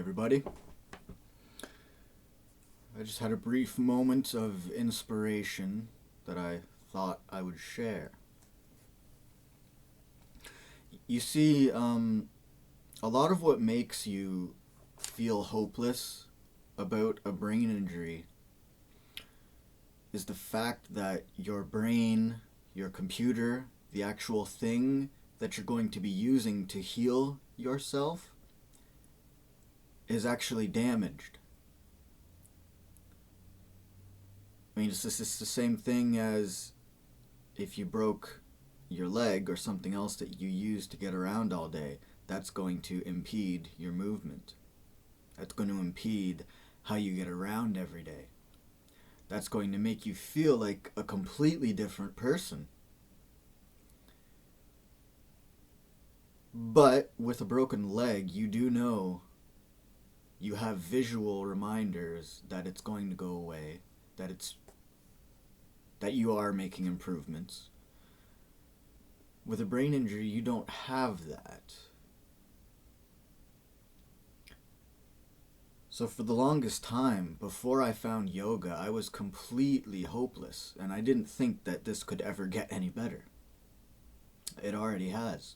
everybody. I just had a brief moment of inspiration that I thought I would share. You see, a lot of what makes you feel hopeless about a brain injury is the fact that your brain, your computer, the actual thing that you're going to be using to heal yourself is actually damaged. I mean, it's the same thing as if you broke your leg or something else that you use to get around all day. That's going to impede your movement. That's going to impede how you get around every day. That's going to make you feel like a completely different person. But with a broken leg, you do know, you have visual reminders that it's going to go away, that you are making improvements. With a brain injury, you don't have that. So for the longest time, before I found yoga, I was completely hopeless, and I didn't think that this could ever get any better. It already has.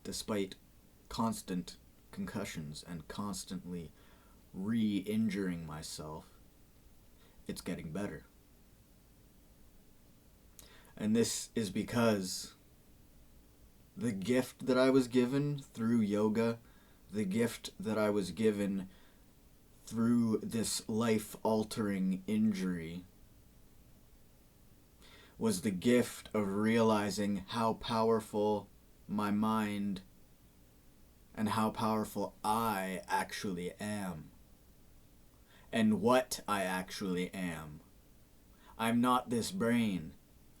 Despite constant concussions and constantly re-injuring myself, it's getting better. And this is because the gift that I was given through yoga, the gift that I was given through this life-altering injury, was the gift of realizing how powerful my mind and how powerful I actually am. And what I actually am. I'm not this brain.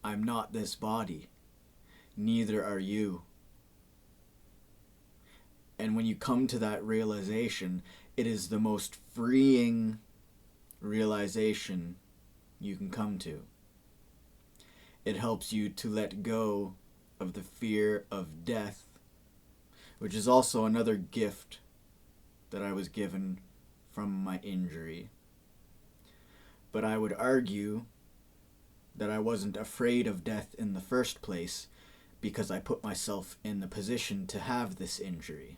I'm not this body. Neither are you. And when you come to that realization, it is the most freeing realization you can come to. It helps you to let go of the fear of death, which is also another gift that I was given from my injury. But I would argue that I wasn't afraid of death in the first place because I put myself in the position to have this injury.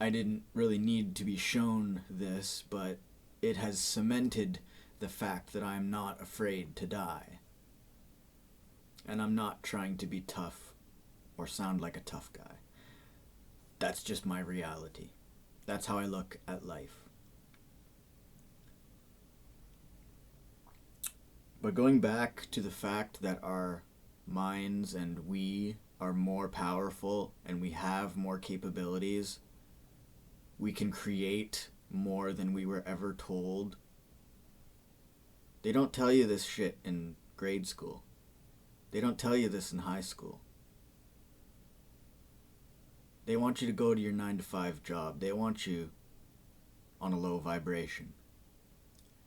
I didn't really need to be shown this, but it has cemented the fact that I'm not afraid to die. And I'm not trying to be tough or sound like a tough guy. That's just my reality. That's how I look at life. But going back to the fact that our minds and we are more powerful and we have more capabilities, we can create more than we were ever told. They don't tell you this shit in grade school. They don't tell you this in high school. They want you to go to your 9-to-5 job. They want you on a low vibration.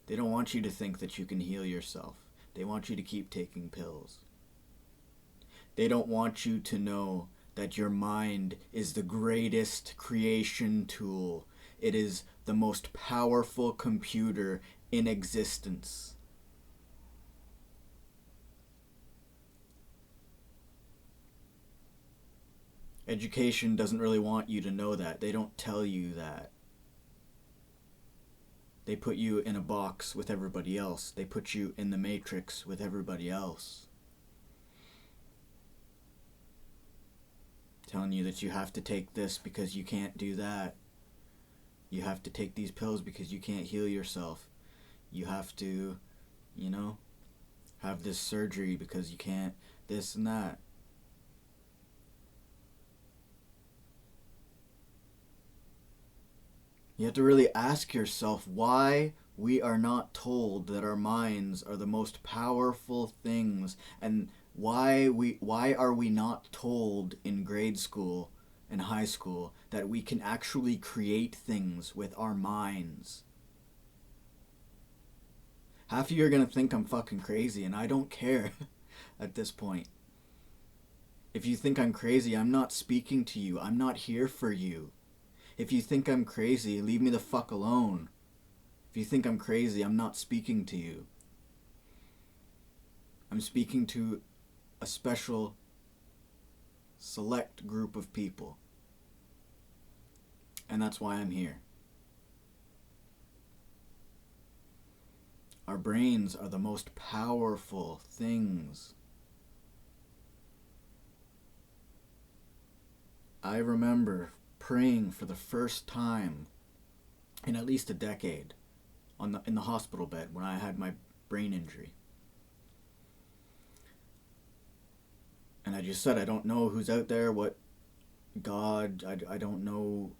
They don't want you to think that you can heal yourself. They want you to keep taking pills. They don't want you to know that your mind is the greatest creation tool. It is the most powerful computer in existence. Education doesn't really want you to know that. They don't tell you that. They put you in a box with everybody else. They put you in the matrix with everybody else. Telling you that you have to take this because you can't do that. You have to take these pills because you can't heal yourself. You have to, have this surgery because you can't this and that. You have to really ask yourself why we are not told that our minds are the most powerful things, and why are we not told in grade school and high school that we can actually create things with our minds. Half of you are going to think I'm fucking crazy, and I don't care at this point. If you think I'm crazy, I'm not speaking to you. I'm not here for you. If you think I'm crazy, leave me the fuck alone. If you think I'm crazy, I'm not speaking to you. I'm speaking to a special, select group of people. And that's why I'm here. Our brains are the most powerful things. I remember praying for the first time in at least a decade in the hospital bed when I had my brain injury. And I just said, I don't know who's out there, what God, I don't know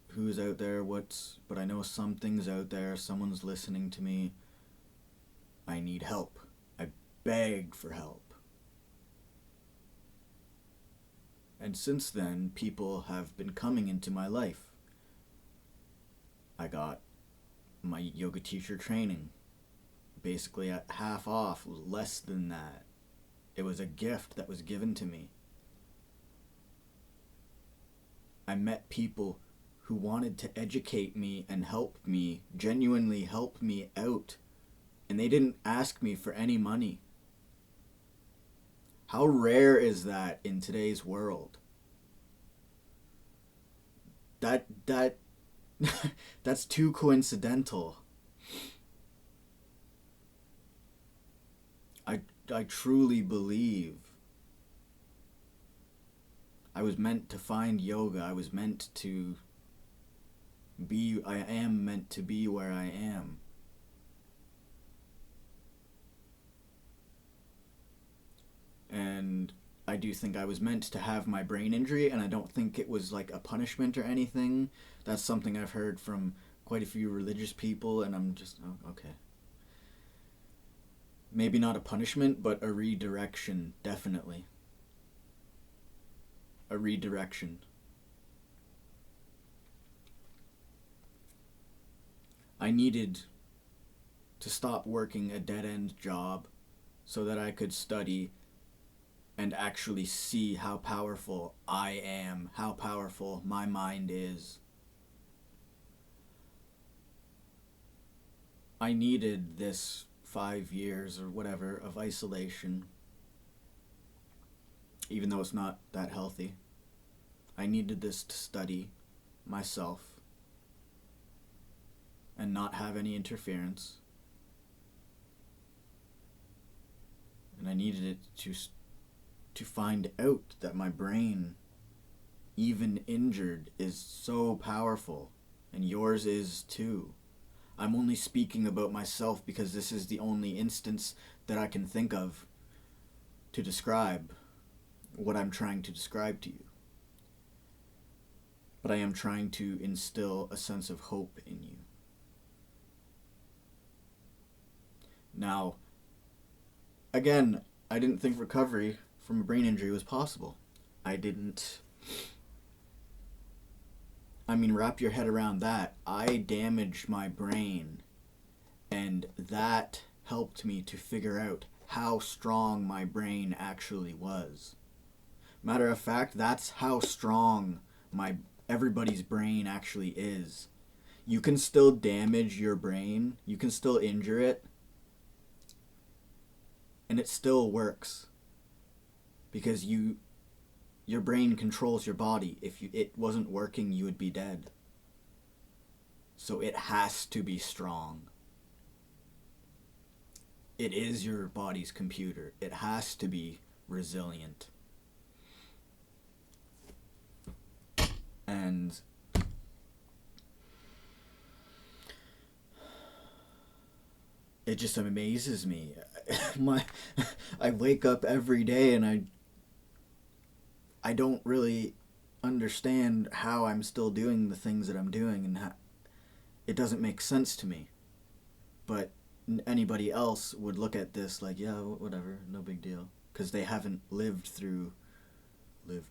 who's out there, but I know something's out there, someone's listening to me. I need help. I begged for help. And since then, people have been coming into my life. I got my yoga teacher training, basically at half off, less than that. It was a gift that was given to me. I met people who wanted to educate me and help me, genuinely help me out. And they didn't ask me for any money. How rare is that in today's world? That's too coincidental. I truly believe I was meant to find yoga. I was meant to be, I am meant to be where I am. And I do think I was meant to have my brain injury, and I don't think it was like a punishment or anything. That's something I've heard from quite a few religious people, and I'm just, oh, okay. Maybe not a punishment, but a redirection, definitely. A redirection. I needed to stop working a dead-end job so that I could study and actually see how powerful I am, how powerful my mind is. I needed this 5 years or whatever of isolation, even though it's not that healthy. I needed this to study myself and not have any interference. And I needed it to find out that my brain, even injured, is so powerful, and yours is too. I'm only speaking about myself because this is the only instance that I can think of to describe what I'm trying to describe to you. But I am trying to instill a sense of hope in you. Now, again, I didn't think recovery from a brain injury was possible. Wrap your head around that. I damaged my brain, and that helped me to figure out how strong my brain actually was. Matter of fact, that's how strong everybody's brain actually is. You can still damage your brain, you can still injure it, and it still works. Because your brain controls your body. If it wasn't working, you would be dead. So it has to be strong. It is your body's computer. It has to be resilient. And it just amazes me. I wake up every day and I don't really understand how I'm still doing the things that I'm doing, and it doesn't make sense to me. But anybody else would look at this like, yeah, whatever, no big deal, because they haven't lived.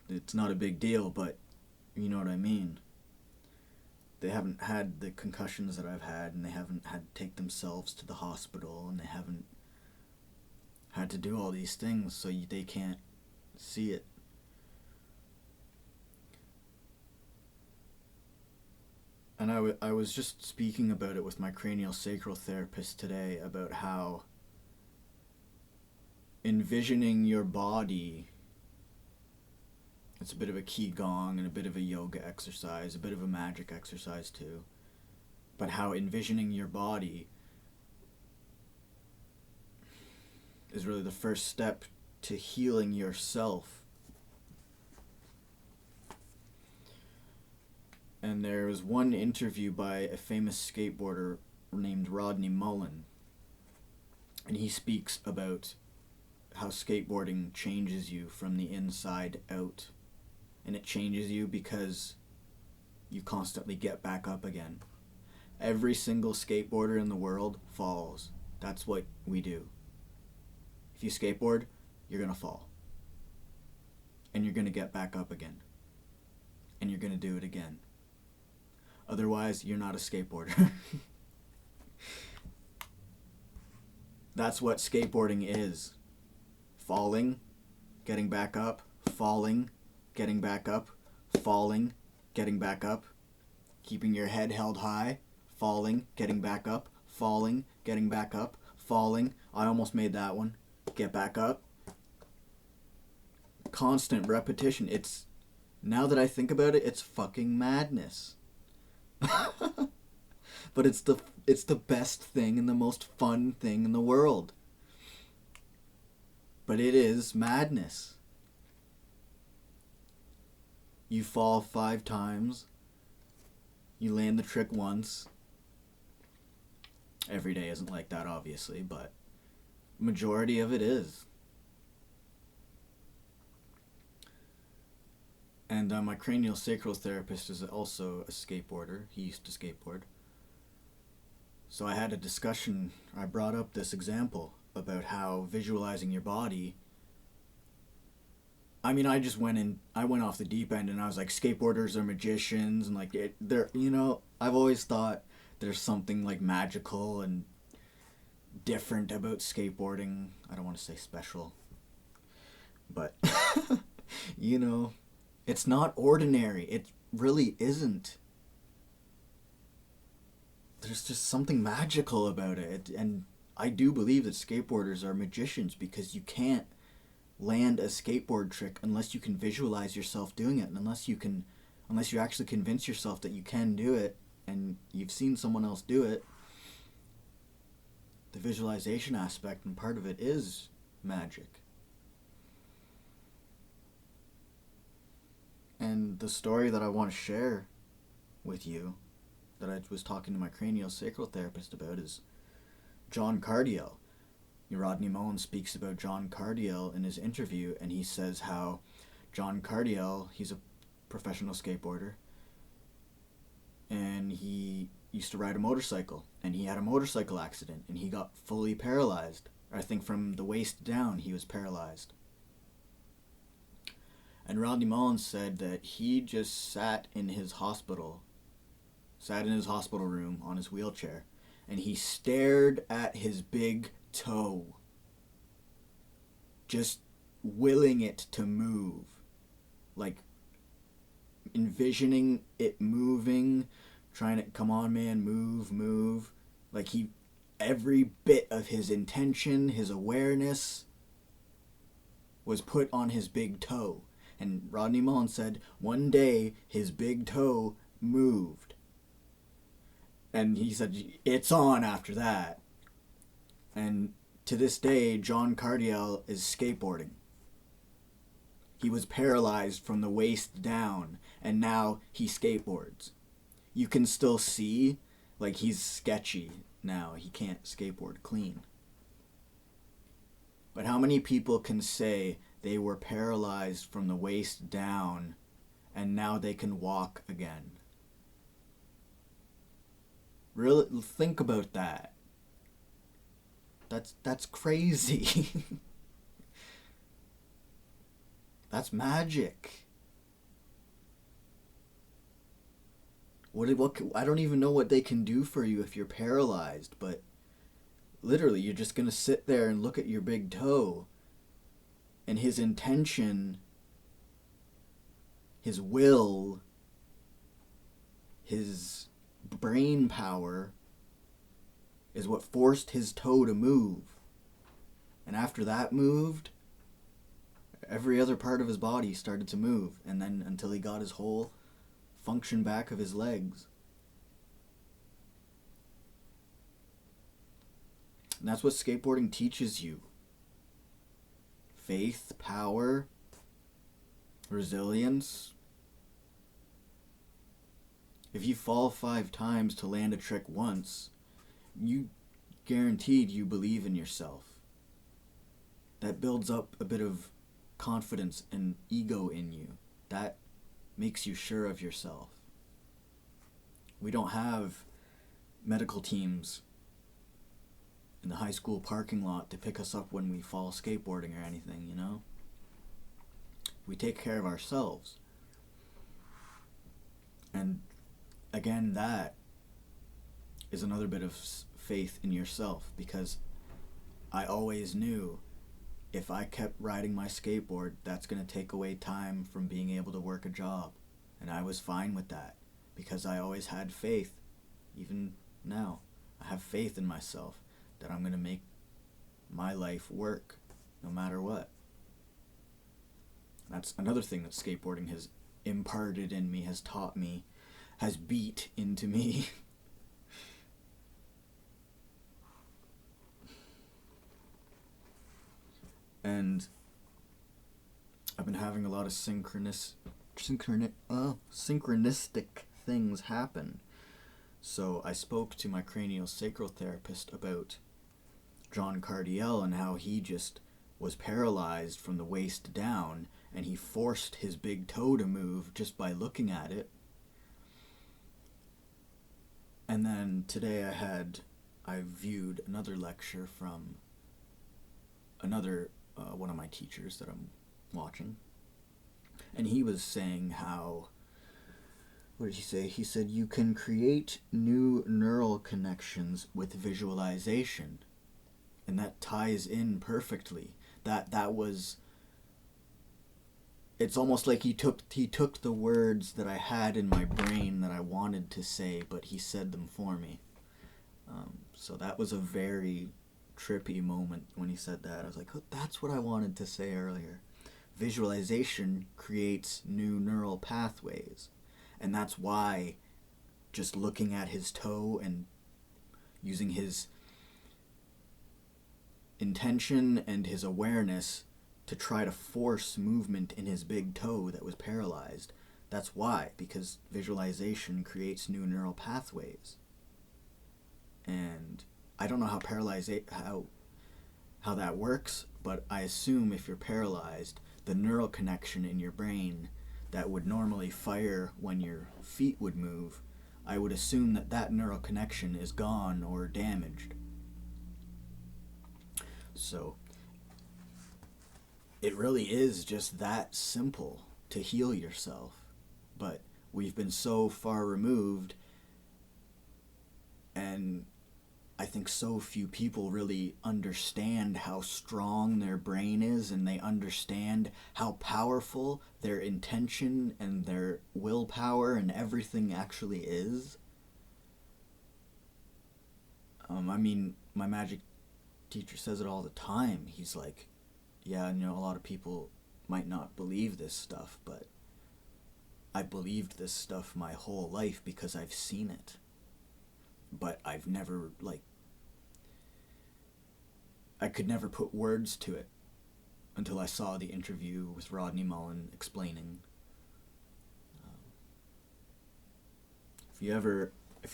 It's not a big deal, but you know what I mean. They haven't had the concussions that I've had, and they haven't had to take themselves to the hospital, and they haven't had to do all these things, so they can't see it. And I was just speaking about it with my cranial sacral therapist today about how envisioning your body, it's a bit of a qigong and a bit of a yoga exercise, a bit of a magic exercise too, but how envisioning your body is really the first step to healing yourself. And there was one interview by a famous skateboarder named Rodney Mullen, and he speaks about how skateboarding changes you from the inside out. And it changes you because you constantly get back up again. Every single skateboarder in the world falls. That's what we do. If you skateboard, you're going to fall. And you're going to get back up again. And you're going to do it again. Otherwise, you're not a skateboarder. That's what skateboarding is. Falling, getting back up, falling, getting back up, falling, getting back up, keeping your head held high, falling, getting back up, falling, getting back up, falling. I almost made that one. Get back up. Constant repetition. It's, now that I think about it, it's fucking madness. But it's the best thing and the most fun thing in the world. But it is madness. You fall 5 times. You land the trick once. Every day isn't like that, obviously, but majority of it is. And my cranial sacral therapist is also a skateboarder. He used to skateboard. So I had a discussion. I brought up this example about how visualizing your body. I mean, I went off the deep end and I was like, skateboarders are magicians and like they're, you know, I've always thought there's something like magical and different about skateboarding. I don't want to say special, but you know, it's not ordinary. It really isn't. There's just something magical about it. And I do believe that skateboarders are magicians because you can't land a skateboard trick unless you can visualize yourself doing it, and unless you actually convince yourself that you can do it and you've seen someone else do it. The visualization aspect and part of it is magic. And the story that I want to share with you, that I was talking to my cranial sacral therapist about, is John Cardiel. Rodney Mullen speaks about John Cardiel in his interview, and he says how John Cardiel, he's a professional skateboarder, and he used to ride a motorcycle, and he had a motorcycle accident, and he got fully paralyzed. I think from the waist down he was paralyzed. And Rodney Mullen said that he just sat in his hospital room on his wheelchair, and he stared at his big toe, just willing it to move, like envisioning it moving, trying to, come on man, move, like every bit of his intention, his awareness was put on his big toe. And Rodney Mullen said one day his big toe moved, and he said it's on after that. And to this day, John Cardiel is skateboarding. He was paralyzed from the waist down, and now he skateboards. You can still see, like, he's sketchy now. He can't skateboard clean. But how many people can say they were paralyzed from the waist down, and now they can walk again? Really, think about that. That's crazy. That's magic. What I don't even know what they can do for you if you're paralyzed, but literally you're just going to sit there and look at your big toe And his intention, his will, his brain power is what forced his toe to move. And after that moved, every other part of his body started to move. And then until he got his whole function back of his legs. And that's what skateboarding teaches you. Faith, power, resilience. If you fall 5 times to land a trick once, you guaranteed you believe in yourself. That builds up a bit of confidence and ego in you. That makes you sure of yourself. We don't have medical teams in the high school parking lot to pick us up when we fall skateboarding or anything, you know? We take care of ourselves. And again, that is another bit of faith in yourself, because I always knew if I kept riding my skateboard, that's going to take away time from being able to work a job. And I was fine with that, because I always had faith. Even now, I have faith in myself that I'm going to make my life work no matter what. That's another thing that skateboarding has imparted in me, has taught me, has beat into me. And I've been having a lot of synchronistic things happen. So I spoke to my craniosacral therapist about John Cardiel and how he just was paralyzed from the waist down, and he forced his big toe to move just by looking at it. And then today I viewed another lecture from another one of my teachers that I'm watching, and he was saying how, what did he say? He said you can create new neural connections with visualization, and that ties in perfectly. That was, it's almost like he took the words that I had in my brain that I wanted to say, but he said them for me. So that was a very trippy moment when he said that. I was like, oh, that's what I wanted to say earlier. Visualization creates new neural pathways. And that's why just looking at his toe and using his intention and his awareness to try to force movement in his big toe that was paralyzed. That's why, because visualization creates new neural pathways. And I don't know how that works, but I assume if you're paralyzed, the neural connection in your brain that would normally fire when your feet would move, I would assume that neural connection is gone or damaged. So it really is just that simple to heal yourself. But we've been so far removed, and I think so few people really understand how strong their brain is, and they understand how powerful their intention and their willpower and everything actually is. I mean, my magic teacher says it all the time. He's like, yeah, you know, a lot of people might not believe this stuff, but I believed this stuff my whole life because I've seen it. But I've never, I could never put words to it until I saw the interview with Rodney Mullen explaining. If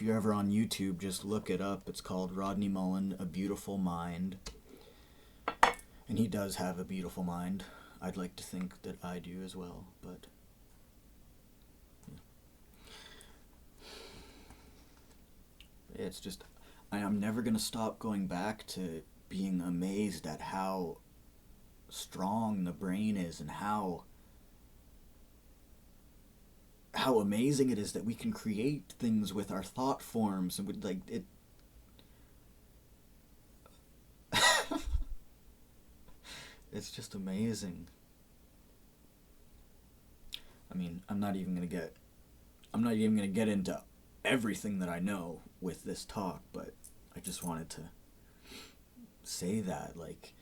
you're ever on YouTube, just look it up. It's called Rodney Mullen, A Beautiful Mind. And he does have a beautiful mind. I'd like to think that I do as well, but yeah. It's just, I'm never going to stop going back to being amazed at how strong the brain is, and how amazing it is that we can create things with our thought forms, and with it. It's just amazing. I mean, I'm not even gonna get into everything that I know with this talk, but I just wanted to say that, like,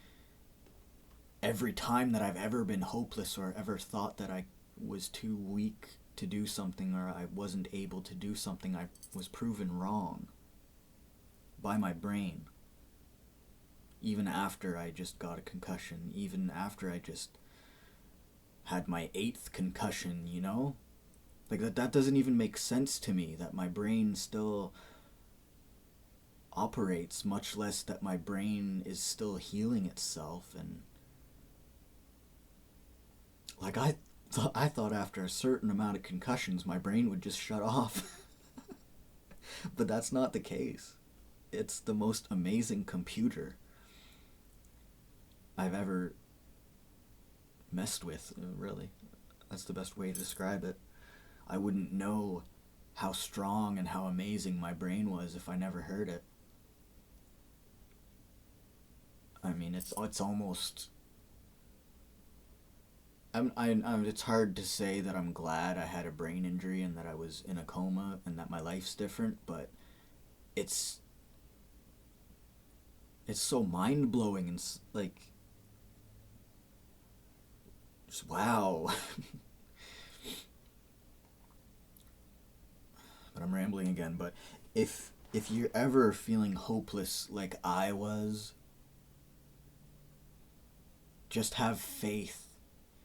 every time that I've ever been hopeless or ever thought that I was too weak to do something or I wasn't able to do something, I was proven wrong by my brain. Even after I just got a concussion, even after I just had my 8th concussion, you know? Like, that doesn't even make sense to me, that my brain still operates, much less that my brain is still healing itself. And like, I thought after a certain amount of concussions my brain would just shut off. But that's not the case. It's the most amazing computer I've ever messed with, really. That's the best way to describe it. I wouldn't know how strong and how amazing my brain was if I never heard it. I mean, it's almost... it's hard to say that I'm glad I had a brain injury and that I was in a coma and that my life's different, but it's so mind-blowing and, like, just wow. But I'm rambling again. But if you're ever feeling hopeless like I was, just have faith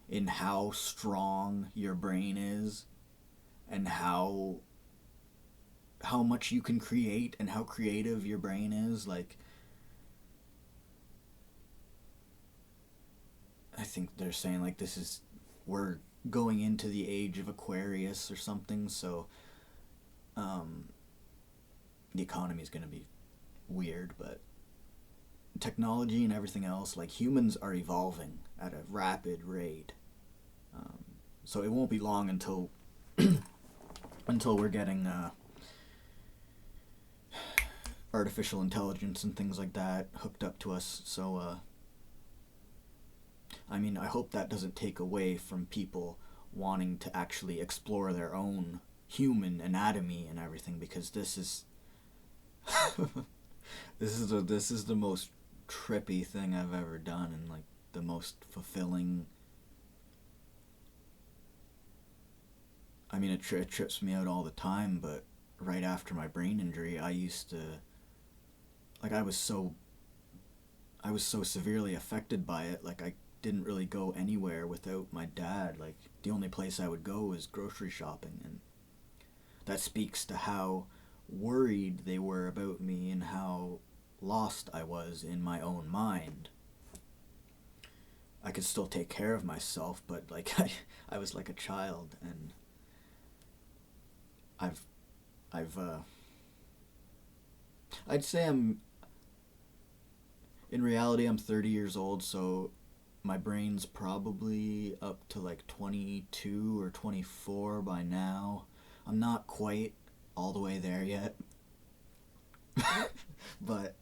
in how strong your brain is and how much you can create and how creative your brain is. Like, I think they're saying, like, we're going into the age of Aquarius or something, so the economy is going to be weird, but technology and everything else, like, humans are evolving at a rapid rate. So it won't be long until we're getting artificial intelligence and things like that hooked up to us. So I mean, I hope that doesn't take away from people wanting to actually explore their own human anatomy and everything, because this is this is the most trippy thing I've ever done, and, like, the most fulfilling. I mean, it trips me out all the time, but right after my brain injury, I used to, like, I was so severely affected by it, like, I didn't really go anywhere without my dad. Like, the only place I would go was grocery shopping, and that speaks to how worried they were about me and how lost I was in my own mind. I could still take care of myself, but, like, I was like a child, and I'd say in reality I'm 30 years old, so my brain's probably up to, like, 22 or 24 by now. I'm not quite all the way there yet. But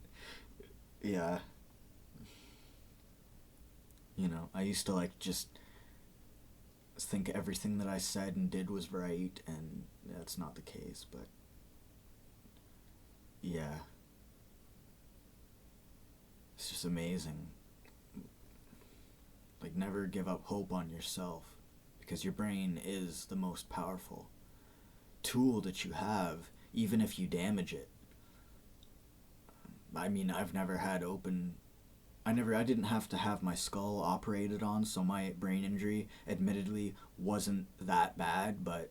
yeah, you know, I used to, like, just think everything that I said and did was right, and that's not the case. But yeah, it's just amazing. Like, never give up hope on yourself, because your brain is the most powerful tool that you have, even if you damage it. I mean, I didn't have to have my skull operated on, so my brain injury admittedly wasn't that bad, but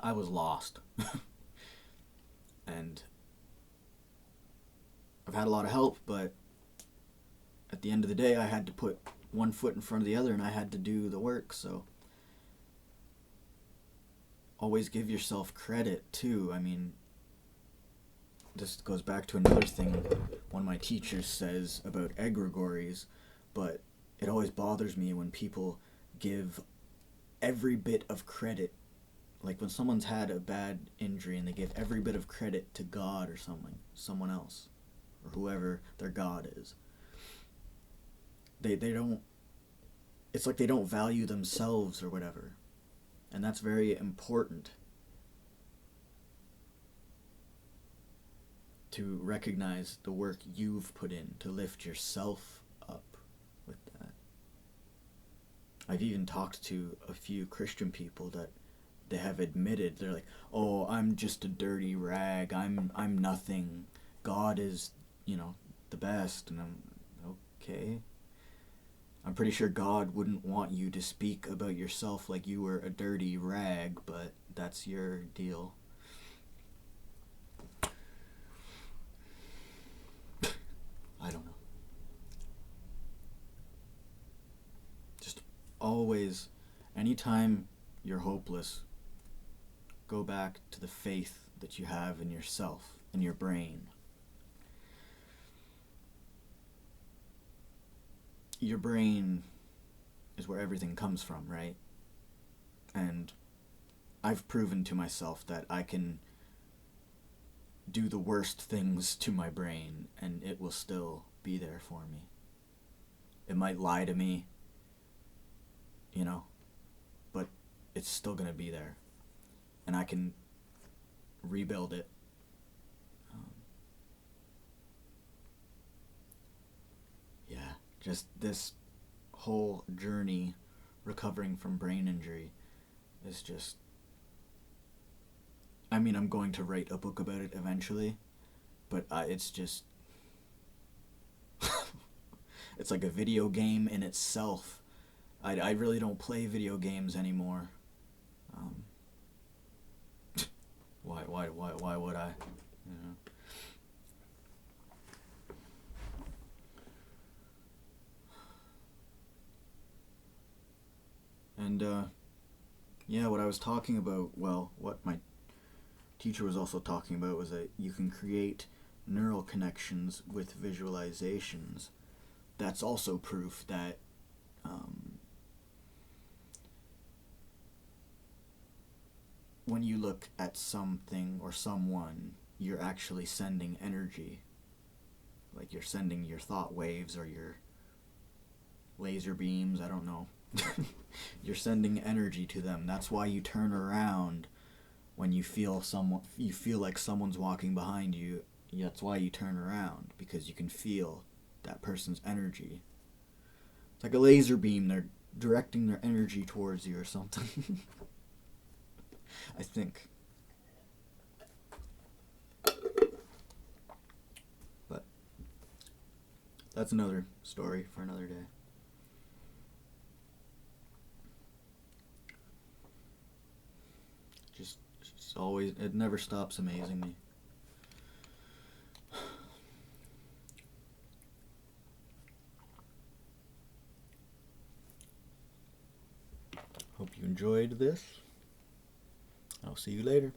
I was lost. And I've had a lot of help, but at the end of the day, I had to put one foot in front of the other, and I had to do the work. So always give yourself credit too. I mean, this goes back to another thing one of my teachers says about egregores, but it always bothers me when people give every bit of credit. Like, when someone's had a bad injury and they give every bit of credit to God or someone else, or whoever their God is. they don't, it's like they don't value themselves or whatever. And that's very important to recognize the work you've put in to lift yourself up with that. I've even talked to a few Christian people that they have admitted, they're like, "Oh, I'm just a dirty rag. I'm nothing. God is, the best." And I'm okay. I'm pretty sure God wouldn't want you to speak about yourself like you were a dirty rag, but that's your deal. I don't know. Just always, anytime you're hopeless, go back to the faith that you have in yourself, in your brain. Your brain is where everything comes from, right? And I've proven to myself that I can do the worst things to my brain and it will still be there for me. It might lie to me, but it's still going to be there. And I can rebuild it. Just this whole journey recovering from brain injury is just, I'm going to write a book about it eventually, but it's just, it's like a video game in itself. I really don't play video games anymore. Why would I? And what I was talking about, what my teacher was also talking about was that you can create neural connections with visualizations. That's also proof that when you look at something or someone, you're actually sending energy. Like you're sending your thought waves or your laser beams, I don't know. You're sending energy to them. That's why you turn around when you feel like someone's walking behind you. That's why you turn around, because you can feel that person's energy. It's like a laser beam. They're directing their energy towards you or something. I think. But that's another story for another day. Just always, it never stops amazing me. Hope you enjoyed this. I'll see you later.